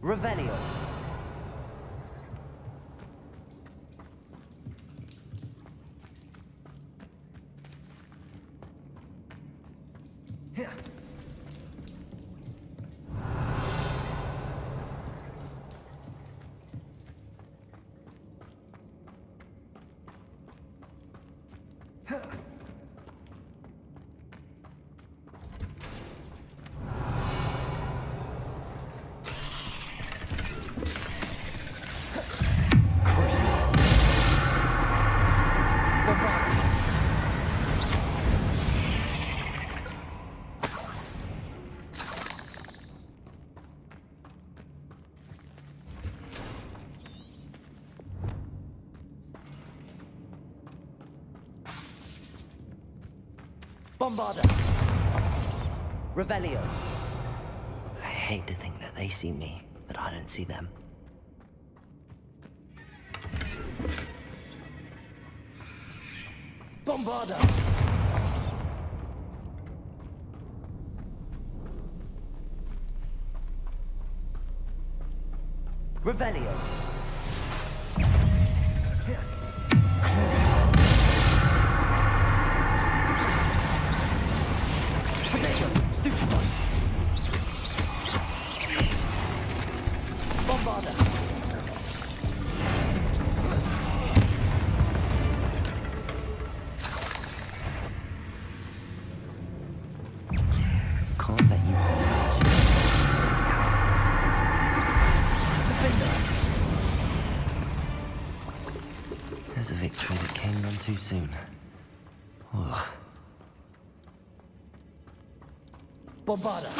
Revelio. Bombarda. Revelio. I hate to think that they see me, but I don't see them. Bombarda. Revelio. Potato. Stupid one. Bombarda. Can't let you hold much. There's a victory that came none too soon. Ugh. Bombarda.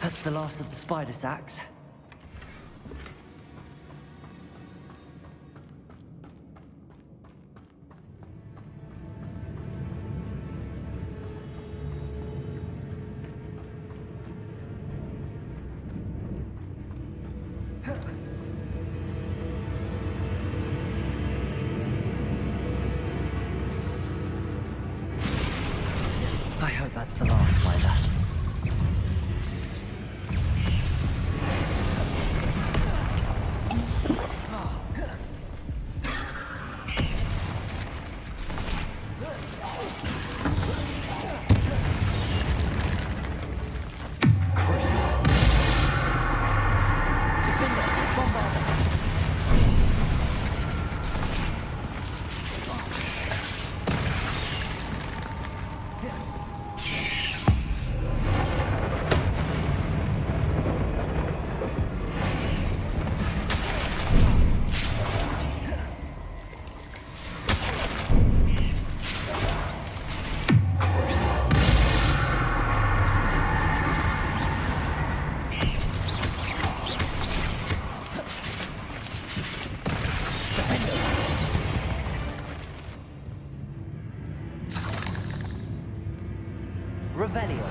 That's the last of the spider sacks. I hope that's the last spider. Revelio.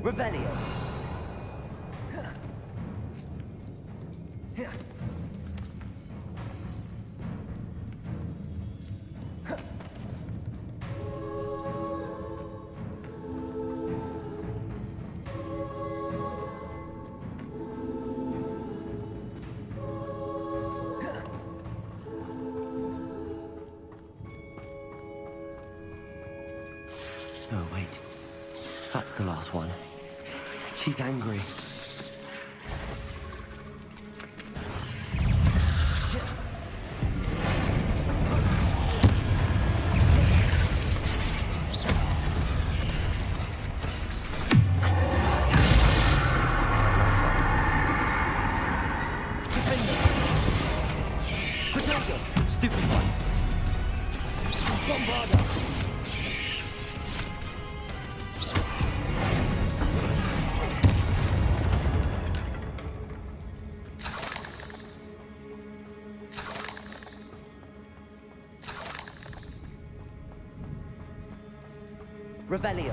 Revelio. Oh, wait. That's the last one. She's angry. Stupid one. Bombarda. Revelio.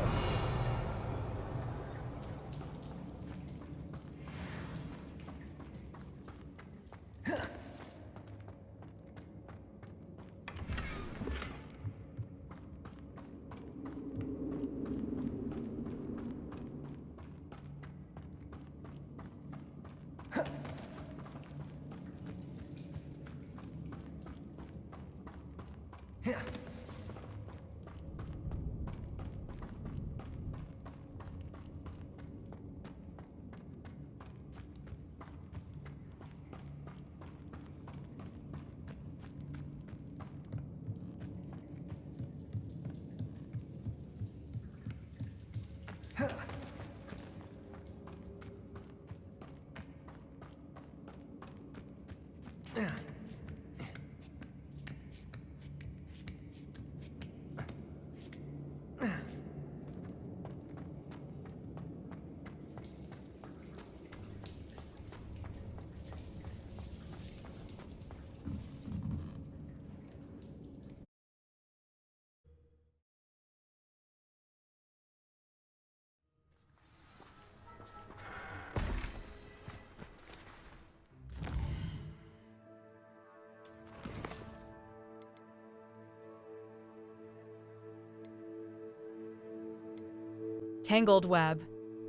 Tangled web.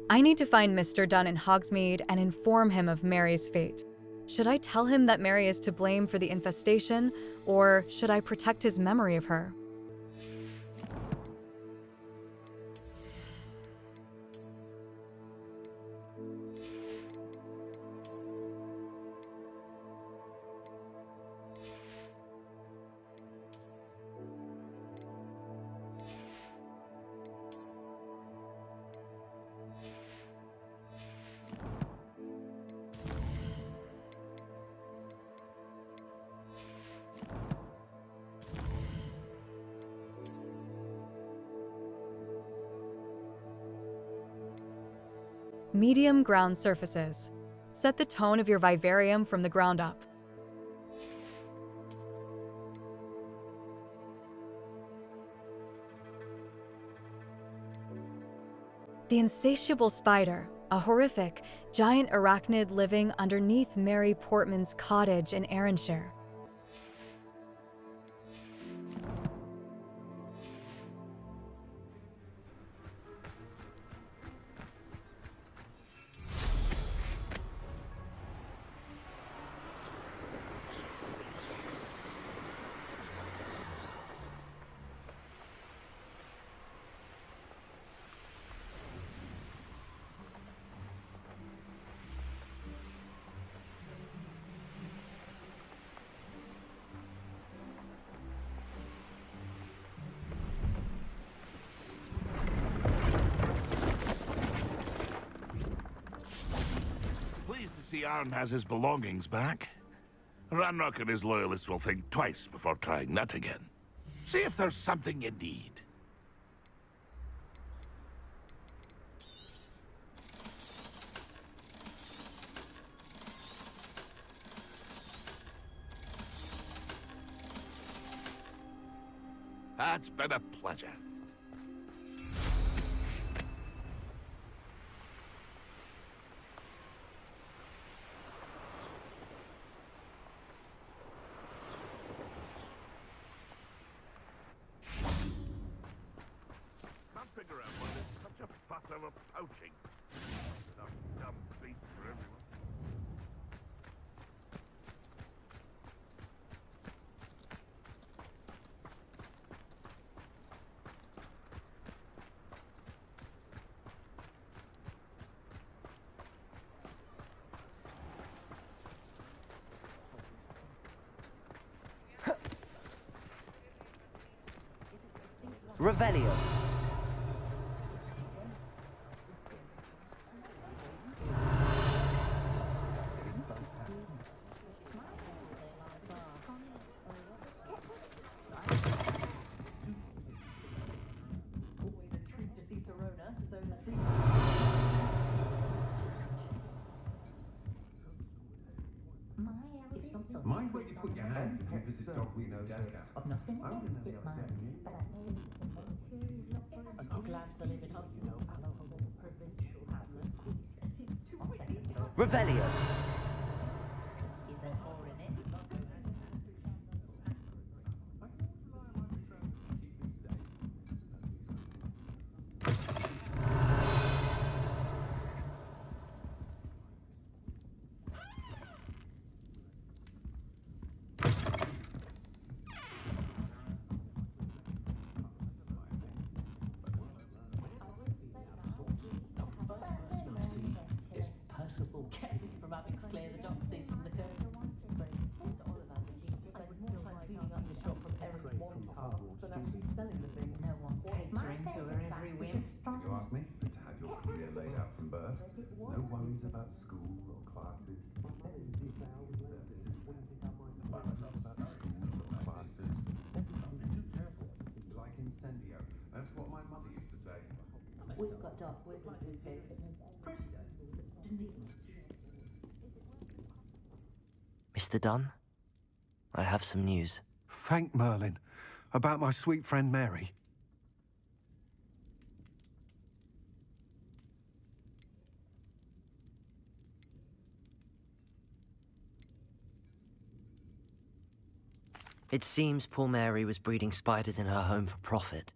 I need to find Mr. Dunn in Hogsmeade and inform him of Mary's fate. Should I tell him that Mary is to blame for the infestation, or should I protect his memory of her? Medium ground surfaces. Set the tone of your vivarium from the ground up. The insatiable spider, a horrific, giant arachnid living underneath Mary Portman's cottage in Arranshire. Arn has his belongings back. Ranrock and his loyalists will think twice before trying that again. See if there's something you need. It's been a pleasure. Figure out why there's such a fuss over poaching. Enough dumb beats for everyone. Revelio. My Mind where you put your hands if you visit Dog We Know Deca. Of nothing against it, mine, but I know I'm glad to live in provincial hamlet. On second thought, Revelio. is there more in it? Get me from having to clear the doxies from the curtain. No one catering to her every whim. You ask me to have your career laid out from birth. No worries about school or classes. Like incendio. That's what my mother used to say. We've got Doc with us. Mr. Dunn, I have some news. Thank Merlin. About my sweet friend Mary. It seems poor Mary was breeding spiders in her home for profit,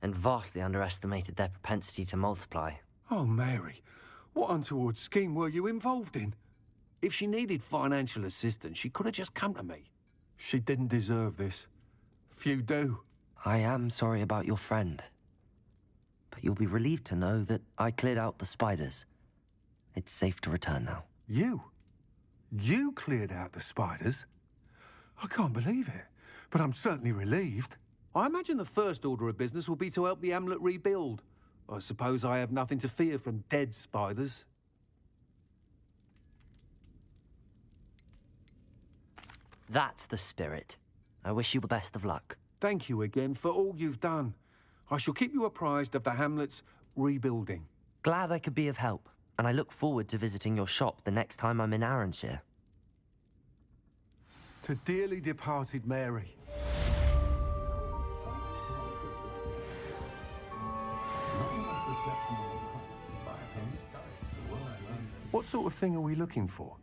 and vastly underestimated their propensity to multiply. Oh, Mary, what untoward scheme were you involved in? If she needed financial assistance, she could have just come to me. She didn't deserve this. Few do. I am sorry about your friend, but you'll be relieved to know that I cleared out the spiders. It's safe to return now. You? You cleared out the spiders? I can't believe it, but I'm certainly relieved. I imagine the first order of business will be to help the amulet rebuild. I suppose I have nothing to fear from dead spiders. That's the spirit. I wish you the best of luck. Thank you again for all you've done. I shall keep you apprised of the hamlet's rebuilding. Glad I could be of help, and I look forward to visiting your shop the next time I'm in Arranshire. To dearly departed Mary. What sort of thing are we looking for?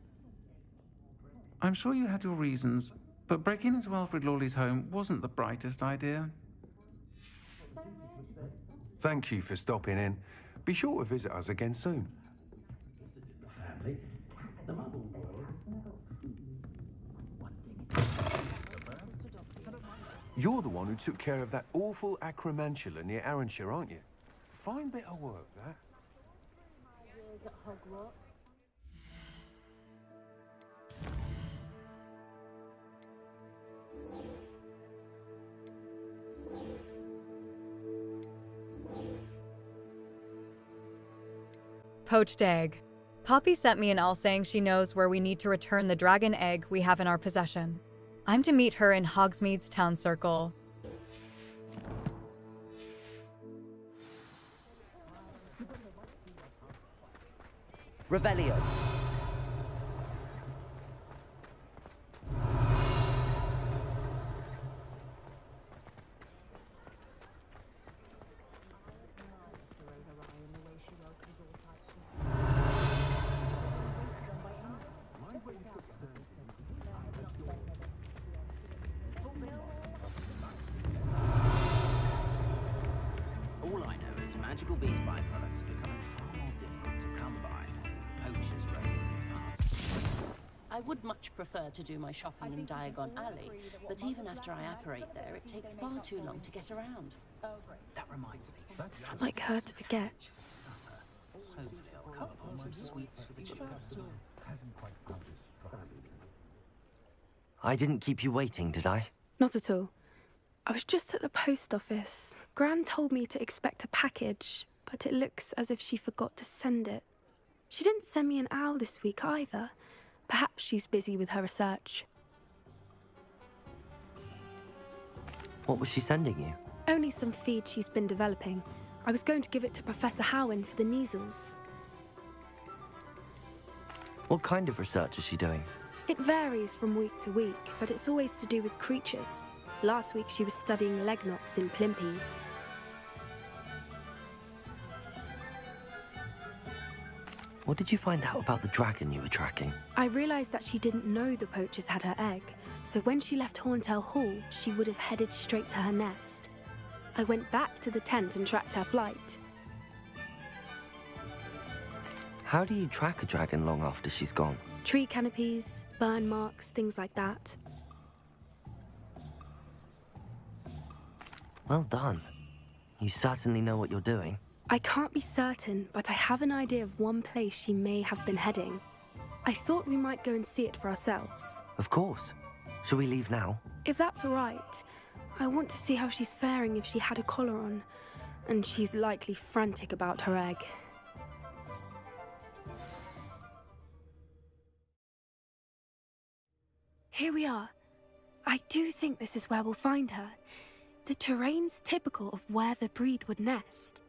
I'm sure you had your reasons, but breaking into Alfred Lawley's home wasn't the brightest idea. Thank you for stopping in. Be sure to visit us again soon. You're the one who took care of that awful acromantula near Arranshire, aren't you? Fine bit of work, that. Years at Hogwarts. Poached egg. Poppy sent me an all saying she knows where we need to return the dragon egg we have in our possession. I'm to meet her in Hogsmeade's town circle. Revelio. All I know is magical beast byproducts are becoming far more difficult to come by. Poachers roaming these parts. I would much prefer to do my shopping in Diagon Alley, but even after I apparate there, it takes far too long to get around. That reminds me. It's not like her to forget. For supper. Hopefully I'll come upon some sweets for the children. I didn't keep you waiting, did I? Not at all. I was just at the post office. Gran told me to expect a package, but it looks as if she forgot to send it. She didn't send me an owl this week either. Perhaps she's busy with her research. What was she sending you? Only some feed she's been developing. I was going to give it to Professor Howin for the measles. What kind of research is she doing? It varies from week to week, but it's always to do with creatures. Last week she was studying leg knots in plimpies. What did you find out about the dragon you were tracking? I realised that she didn't know the poachers had her egg, so when she left Horntail Hall, she would have headed straight to her nest. I went back to the tent and tracked her flight. How do you track a dragon long after she's gone? Tree canopies, burn marks, things like that. Well done. You certainly know what you're doing. I can't be certain, but I have an idea of one place she may have been heading. I thought we might go and see it for ourselves. Of course. Shall we leave now? If that's all right, I want to see how she's faring if she had a collar on, and she's likely frantic about her egg. Here we are. I do think this is where we'll find her. The terrain's typical of where the breed would nest.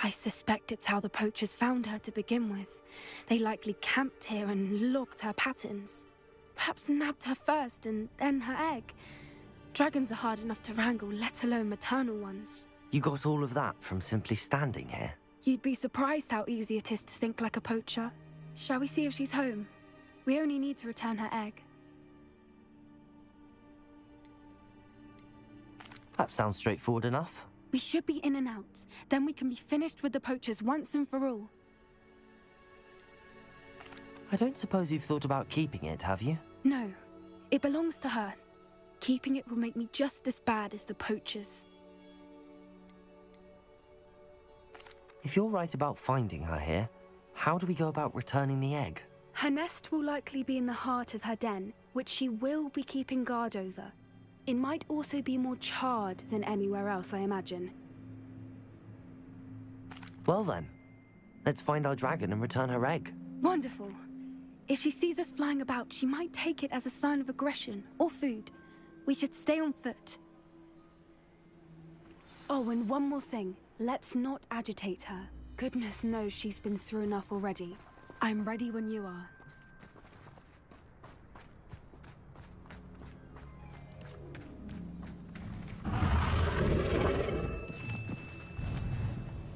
I suspect it's how the poachers found her to begin with. They likely camped here and logged her patterns. Perhaps nabbed her first and then her egg. Dragons are hard enough to wrangle, let alone maternal ones. You got all of that from simply standing here? You'd be surprised how easy it is to think like a poacher. Shall we see if she's home? We only need to return her egg. That sounds straightforward enough. We should be in and out. Then we can be finished with the poachers once and for all. I don't suppose you've thought about keeping it, have you? No. It belongs to her. Keeping it will make me just as bad as the poachers. If you're right about finding her here, how do we go about returning the egg? Her nest will likely be in the heart of her den, which she will be keeping guard over. It might also be more charred than anywhere else, I imagine. Well then, let's find our dragon and return her egg. Wonderful. If she sees us flying about, she might take it as a sign of aggression or food. We should stay on foot. Oh, and one more thing. Let's not agitate her. Goodness knows she's been through enough already. I'm ready when you are.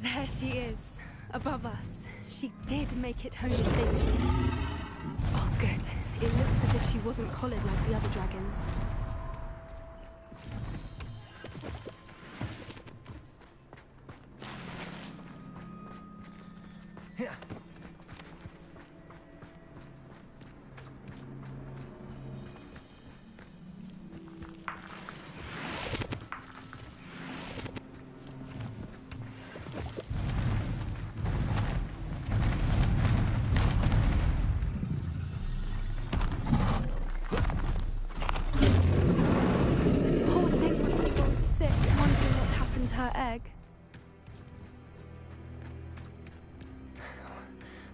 There she is, above us. She did make it home safely. Oh, good. It looks as if she wasn't collared like the other dragons.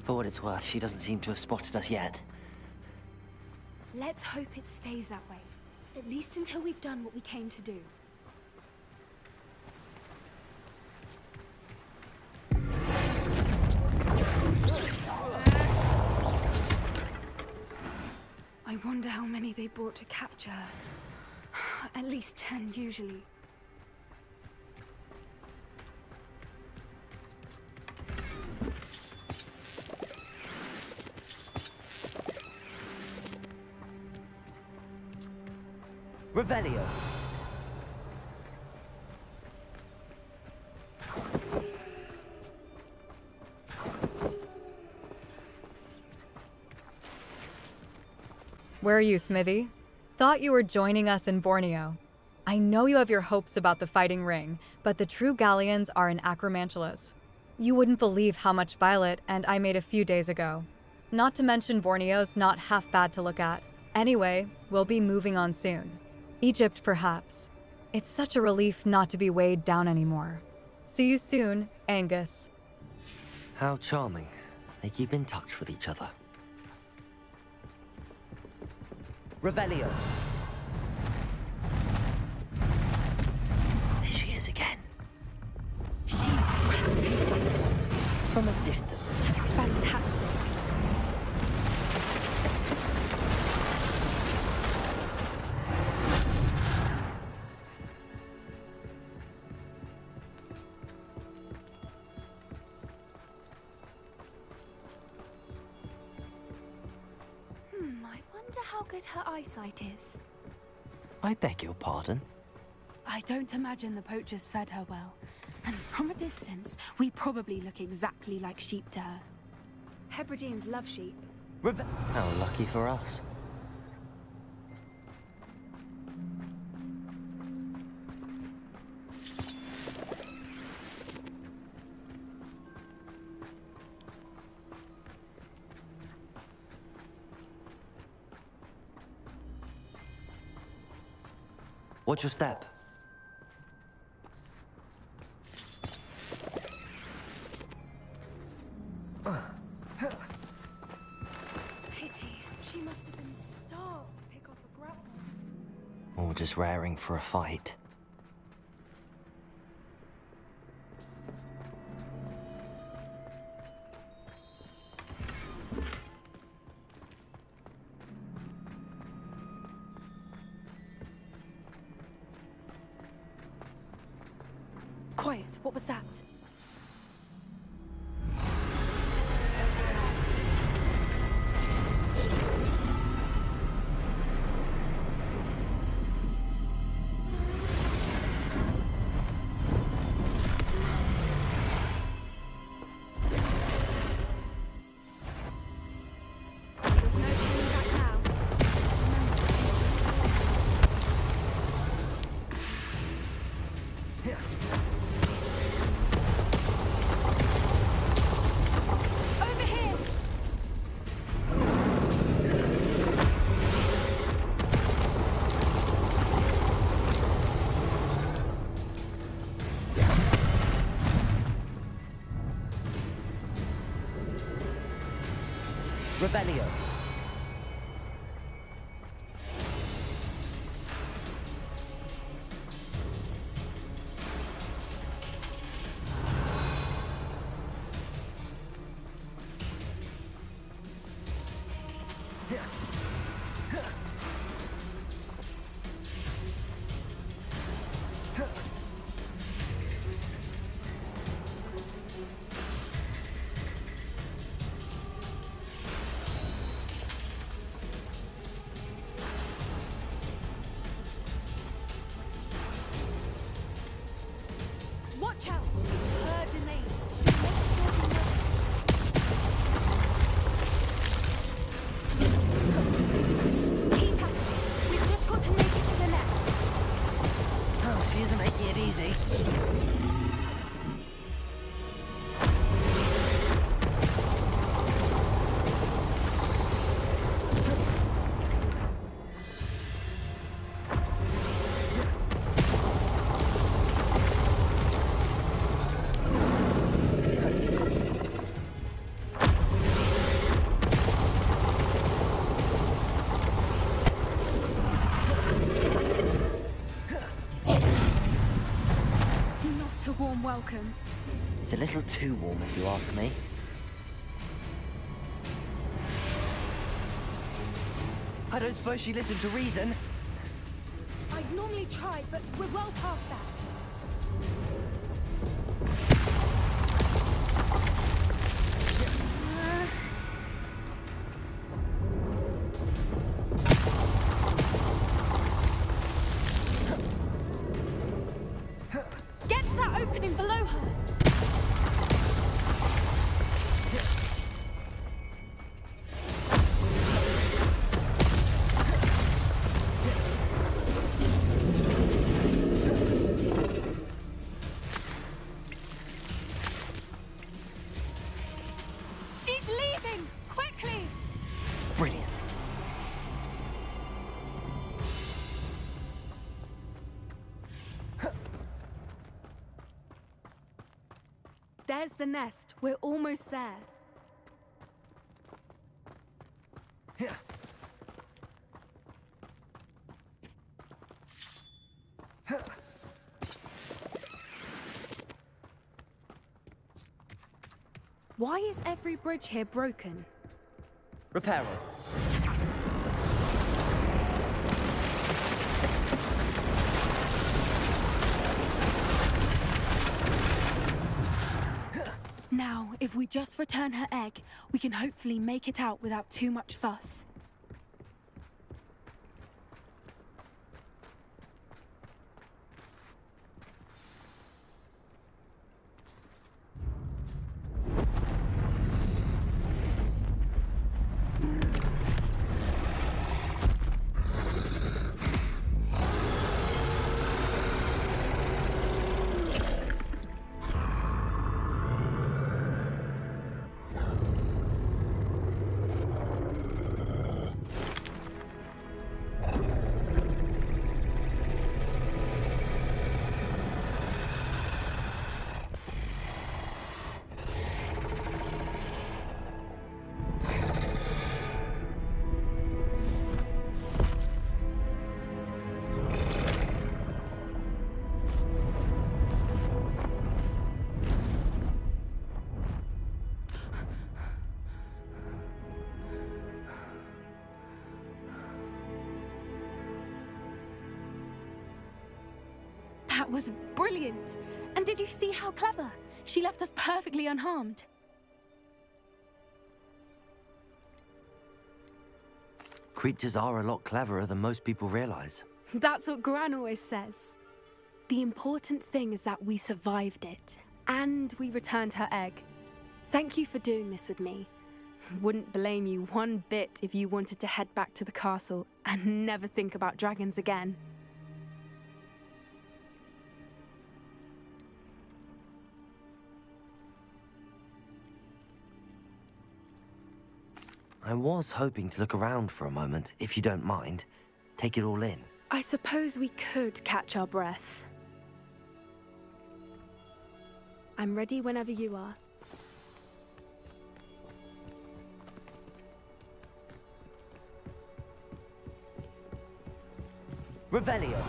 For what it's worth, she doesn't seem to have spotted us yet. Let's hope it stays that way. At least until we've done what we came to do. I wonder how many they brought to capture her. At least 10 usually. Revelio. Where are you, Smithy? Thought you were joining us in Borneo. I know you have your hopes about the fighting ring, but the true galleons are in Acromantulas. You wouldn't believe how much Violet and I made a few days ago. Not to mention Borneo's not half bad to look at. Anyway, we'll be moving on soon. Egypt, perhaps. It's such a relief not to be weighed down anymore. See you soon, Angus. How charming. They keep in touch with each other. Revelio. There she is again. She's breathtaking. From a distance. Fantastic. good her eyesight is? I beg your pardon? I don't imagine the poachers fed her well. And from a distance, we probably look exactly like sheep to her. Hebrideans love sheep. How lucky for us. Watch your step. Pity. She must have been starved to pick off a grapple. Or just raring for a fight. Quiet. What was that? There's no turning back now. Over here! Revelio. Watch out! It's her domain. She'll make sure you know. Keep at it. We've just got to make it to the nest. Oh, she isn't making it easy. Not a warm welcome. It's a little too warm, if you ask me. I don't suppose she listened to reason. I'd normally try, but we're well past that. Get to that opening below her. She's leaving! Quickly! Brilliant. There's the nest. We're almost there. Why is every bridge here broken? Reparo. Now, if we just return her egg, we can hopefully make it out without too much fuss. That was brilliant. And did you see how clever? She left us perfectly unharmed. Creatures are a lot cleverer than most people realize. That's what Gran always says. The important thing is that we survived it, and we returned her egg. Thank you for doing this with me. Wouldn't blame you one bit if you wanted to head back to the castle and never think about dragons again. I was hoping to look around for a moment, if you don't mind. Take it all in. I suppose we could catch our breath. I'm ready whenever you are. Revelio.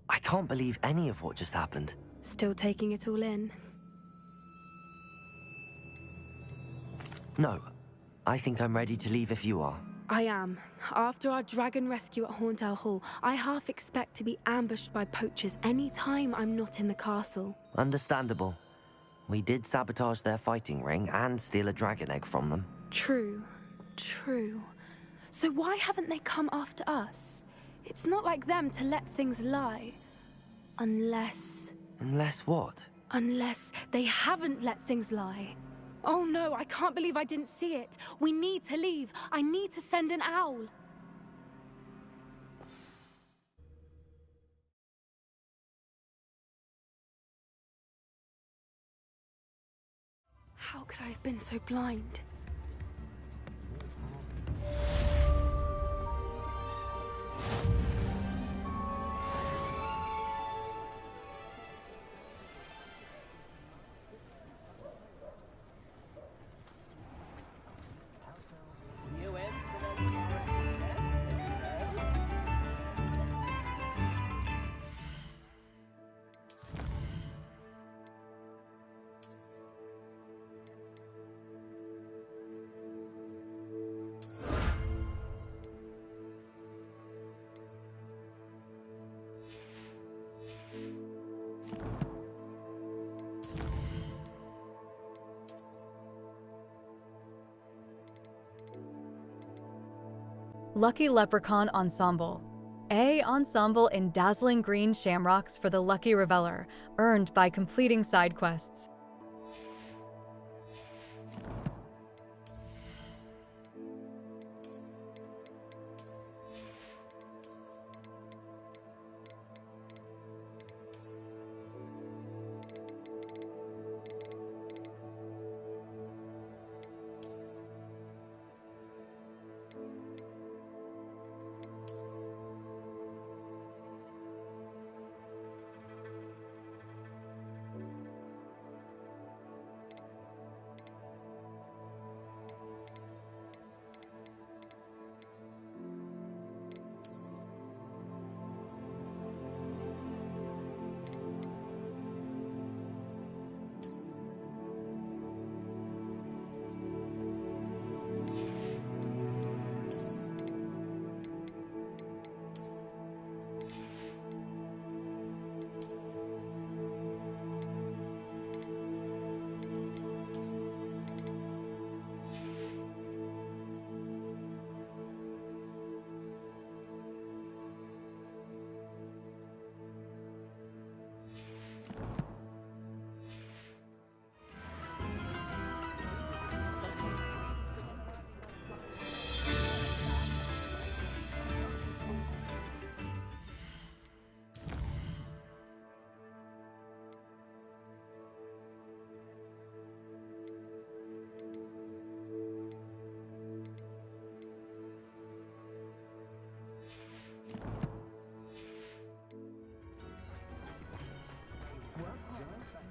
I can't believe any of what just happened. Still taking it all in. No. I think I'm ready to leave if you are. I am. After our dragon rescue at Hauntowl Hall, I half expect to be ambushed by poachers any time I'm not in the castle. Understandable. We did sabotage their fighting ring and steal a dragon egg from them. True. True. So why haven't they come after us? It's not like them to let things lie. Unless... Unless what? Unless they haven't let things lie. Oh no, I can't believe I didn't see it. We need to leave. I need to send an owl. How could I have been so blind? Lucky Leprechaun Ensemble. A ensemble in dazzling green shamrocks for the Lucky Reveller, earned by completing side quests.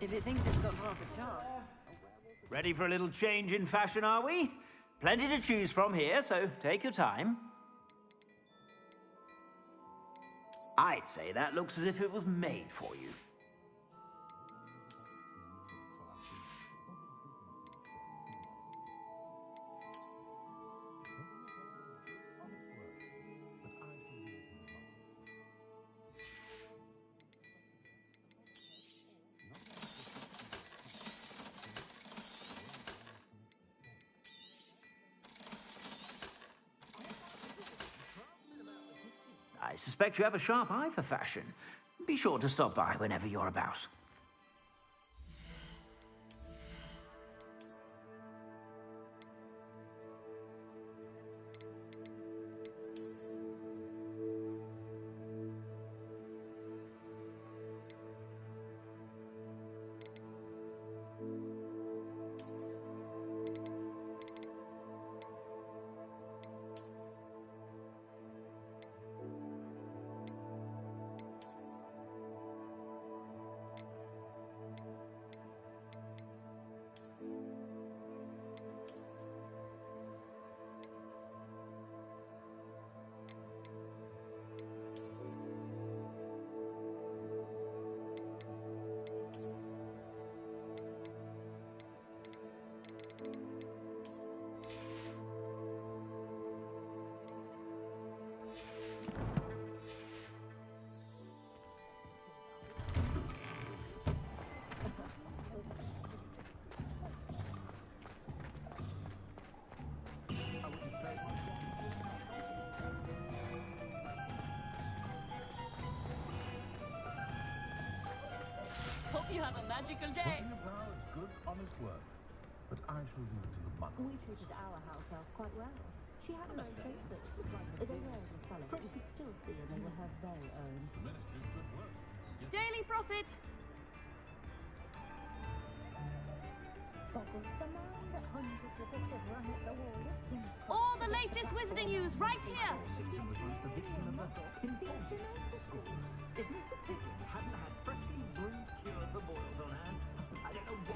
If it thinks it's got half a chance. Ready for a little change in fashion, are we? Plenty to choose from here, so take your time. I'd say that looks as if it was made for you. I suspect you have a sharp eye for fashion. Be sure to stop by whenever you're about. Hope you have a magical day. Your brow is good, honest work. But I shall leave it to the monk. We treated our house elf quite well. She had her own faces. They were the colours, but you could still see they were her very own. The ministry's good work. Daily Prophet. All the latest wizarding news right here.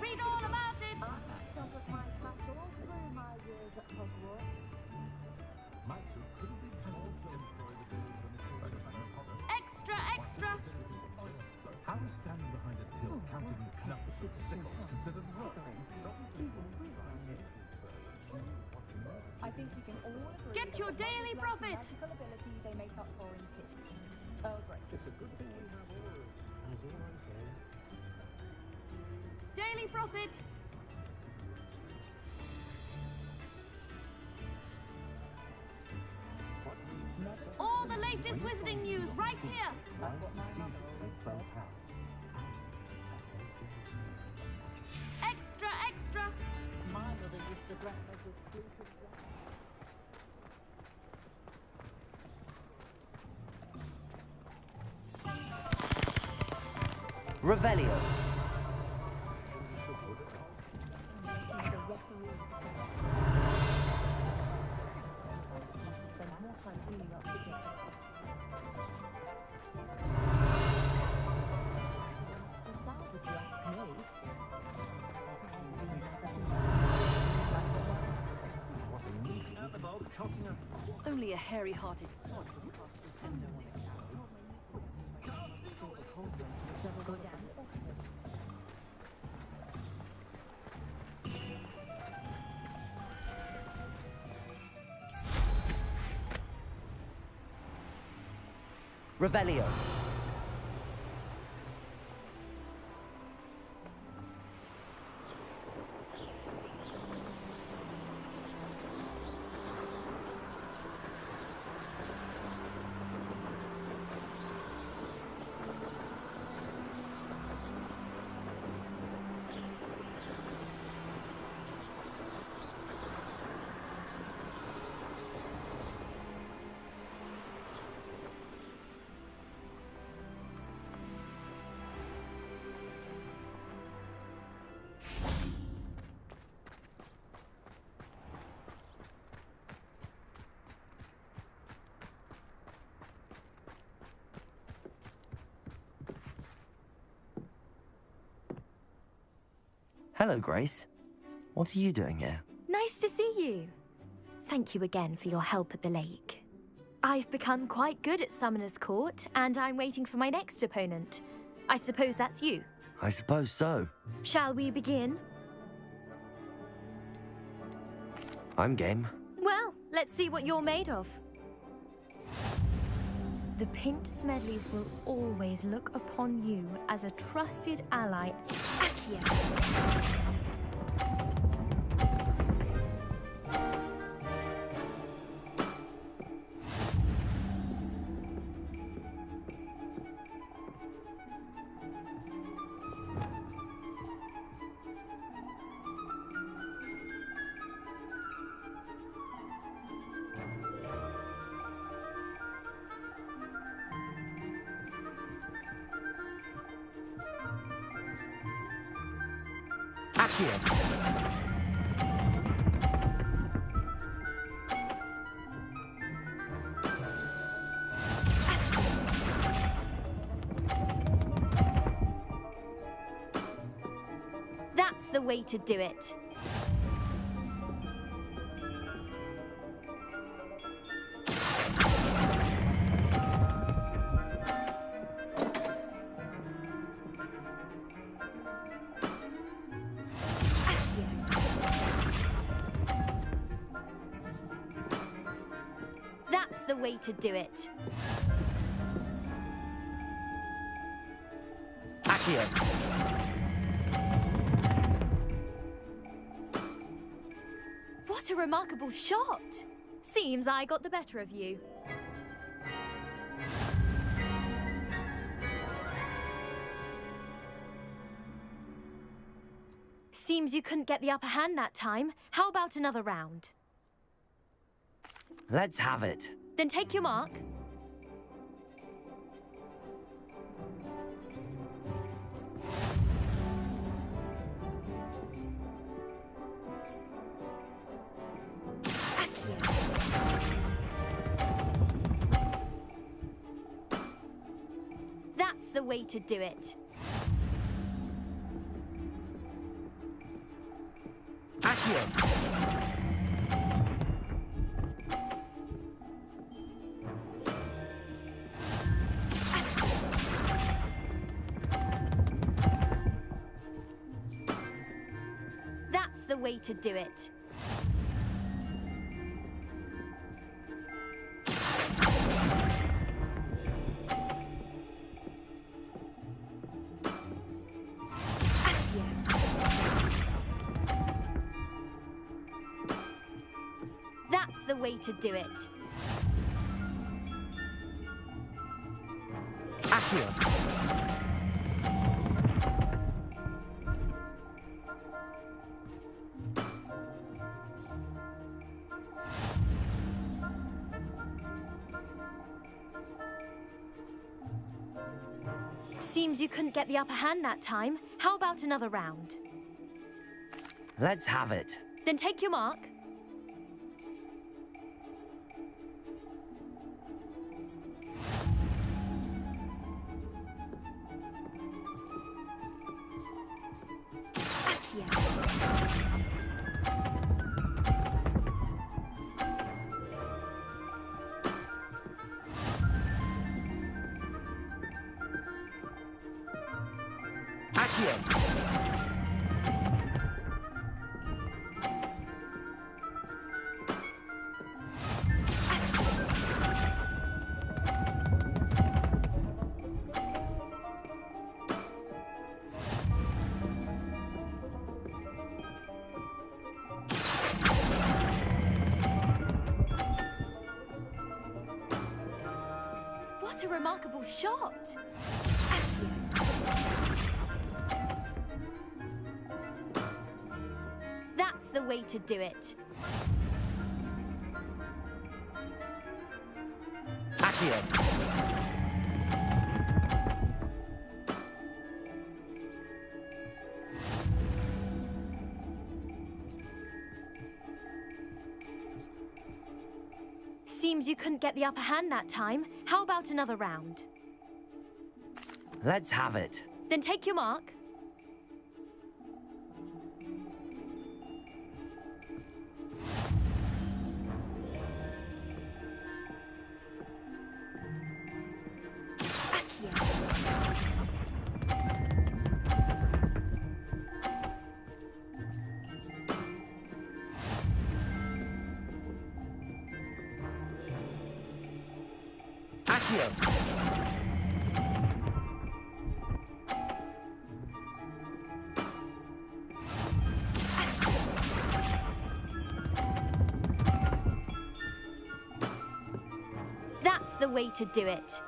Read all about it. Extra, extra. Harry standing behind a till, counting knuckles with sickles, considered rough. I think we can all agree. Get your Daily Prophet. Magical ability they make up for in tips. Oh, great. It's a good thing we have all. As always say. Daily Prophet. All the latest wizarding news right here. That's what my mother always said. Extra, extra. My mother used to dress us with fluted Revelio. Only a hairy-hearted pod. Revelio. Hello, Grace. What are you doing here? Nice to see you. Thank you again for your help at the lake. I've become quite good at Summoner's Court, and I'm waiting for my next opponent. I suppose that's you. I suppose so. Shall we begin? I'm game. Well, let's see what you're made of. The Pink Smedleys will always look upon you as a trusted ally. Accio. That's the way to do it. That's the way to do it. Accio. What a remarkable shot! Seems I got the better of you. Seems you couldn't get the upper hand that time. How about another round? Let's have it. Then take your mark. That's the way to do it. Accio. That's the way to do it. That's the way to do it. Accio. Seems you couldn't get the upper hand that time. How about another round? Let's have it. Then take your mark. What a remarkable shot! That's the way to do it. Accio. Seems you couldn't get the upper hand that time. How about another round? Let's have it. Then take your mark. Accio. That's the way to do it.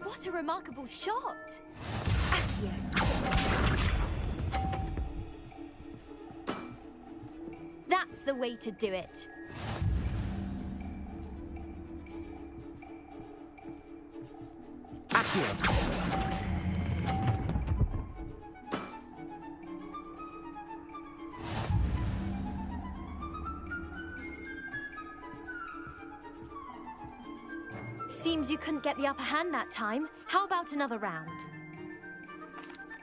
What a remarkable shot! That's the way to do it. Accio. Seems you couldn't get the upper hand that time. How about another round?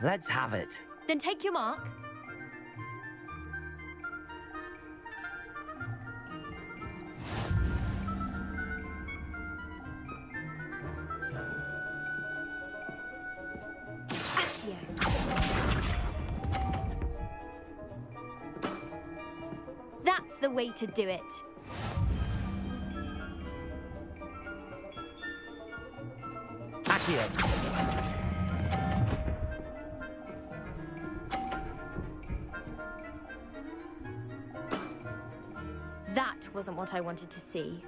Let's have it. Then take your mark. That's the way to do it. Accio. That wasn't what I wanted to see.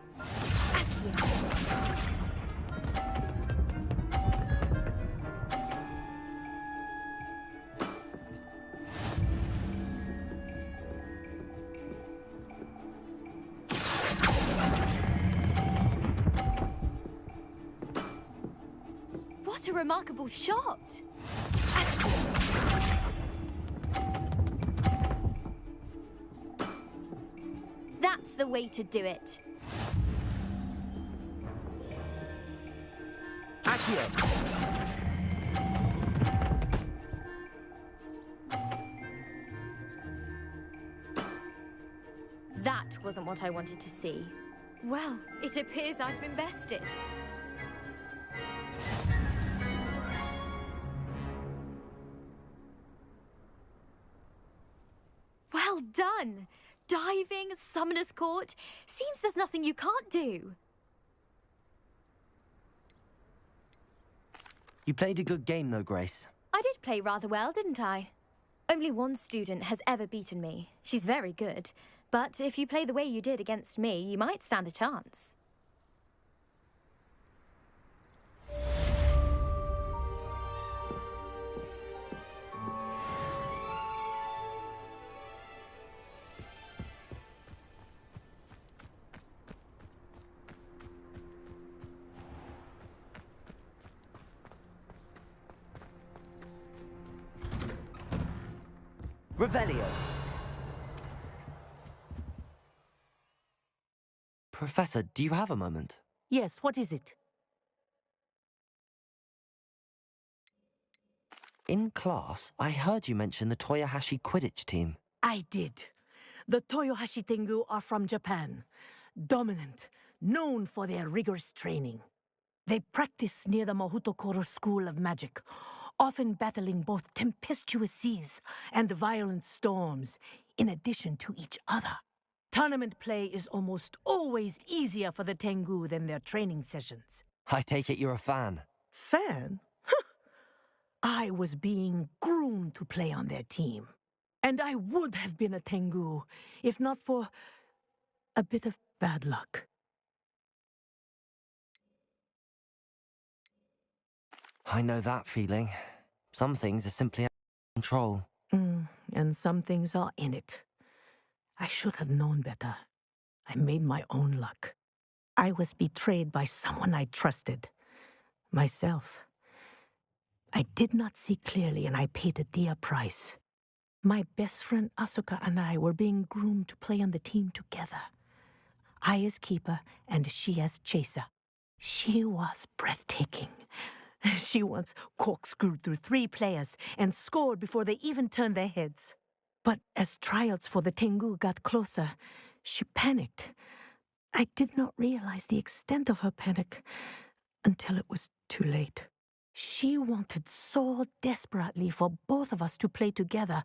What a remarkable shot! That's the way to do it. Accio. That wasn't what I wanted to see. Well, it appears I've been bested. Well done! Diving, Summoner's Court. Seems there's nothing you can't do. You played a good game, though, Grace. I did play rather well, didn't I? Only one student has ever beaten me. She's very good. But if you play the way you did against me, you might stand a chance. Revelio. Professor, do you have a moment? Yes, what is it? In class, I heard you mention the Toyohashi Quidditch team. I did. The Toyohashi Tengu are from Japan. Dominant, known for their rigorous training. They practice near the Mahutokoro School of Magic, often battling both tempestuous seas and violent storms, in addition to each other. Tournament play is almost always easier for the Tengu than their training sessions. I take it you're a fan. Fan? I was being groomed to play on their team. And I would have been a Tengu, if not for a bit of bad luck. I know that feeling. Some things are simply out of control. And some things are in it. I should have known better. I made my own luck. I was betrayed by someone I trusted. Myself. I did not see clearly, and I paid a dear price. My best friend Asuka and I were being groomed to play on the team together. I as keeper, and she as chaser. She was breathtaking. She once corkscrewed through 3 players and scored before they even turned their heads. But as tryouts for the Tengu got closer, she panicked. I did not realize the extent of her panic until it was too late. She wanted so desperately for both of us to play together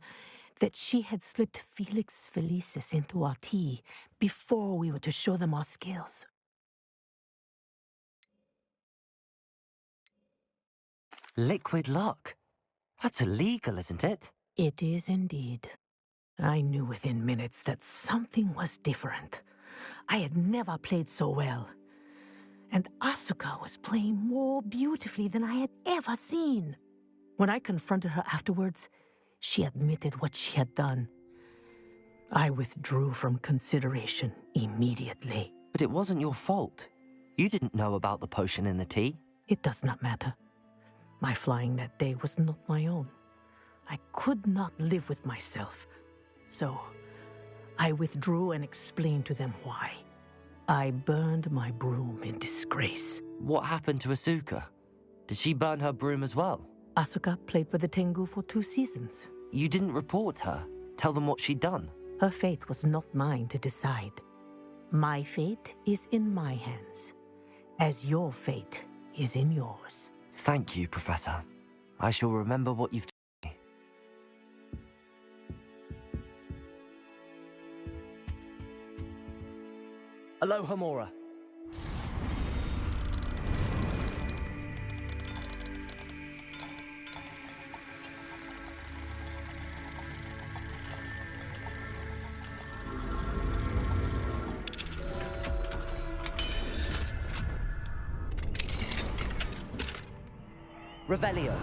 that she had slipped Felix Felicis into our tea before we were to show them our skills. Liquid luck? That's illegal, isn't it? It is indeed. I knew within minutes that something was different. I had never played so well. And Asuka was playing more beautifully than I had ever seen. When I confronted her afterwards, she admitted what she had done. I withdrew from consideration immediately. But it wasn't your fault. You didn't know about the potion in the tea. It does not matter. My flying that day was not my own. I could not live with myself. So, I withdrew and explained to them why. I burned my broom in disgrace. What happened to Asuka? Did she burn her broom as well? Asuka played for the Tengu for 2 seasons. You didn't report her? Tell them what she'd done? Her fate was not mine to decide. My fate is in my hands, as your fate is in yours. Thank you, Professor. I shall remember what you've told me. Aloha Mora. Revelio.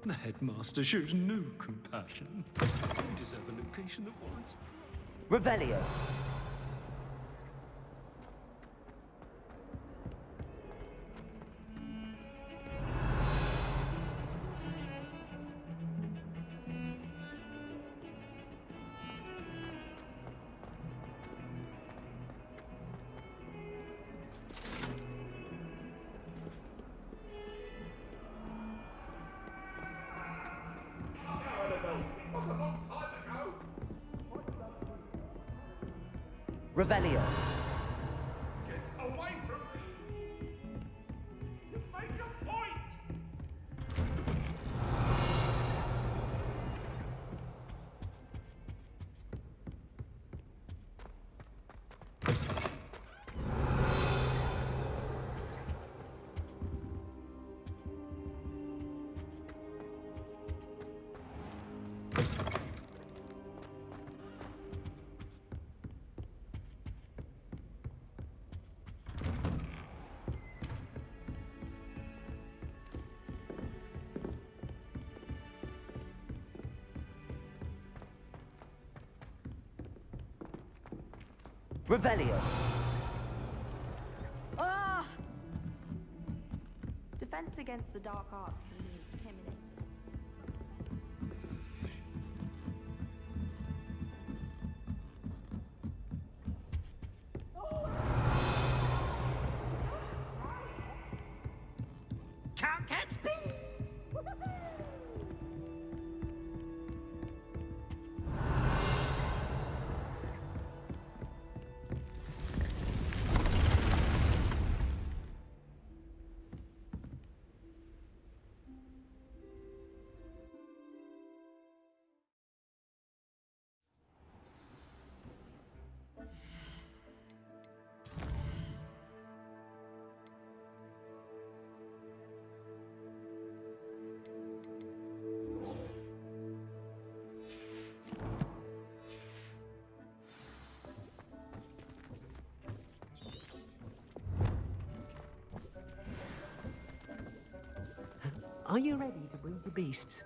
The headmaster shows no compassion. We deserve a location that warrants. Revelio. Revelio. Get away from me! You make a point! Revelio. Ah! Defense against the dark arts can be intimidating. Can't catch me! Are you ready to breed your beasts?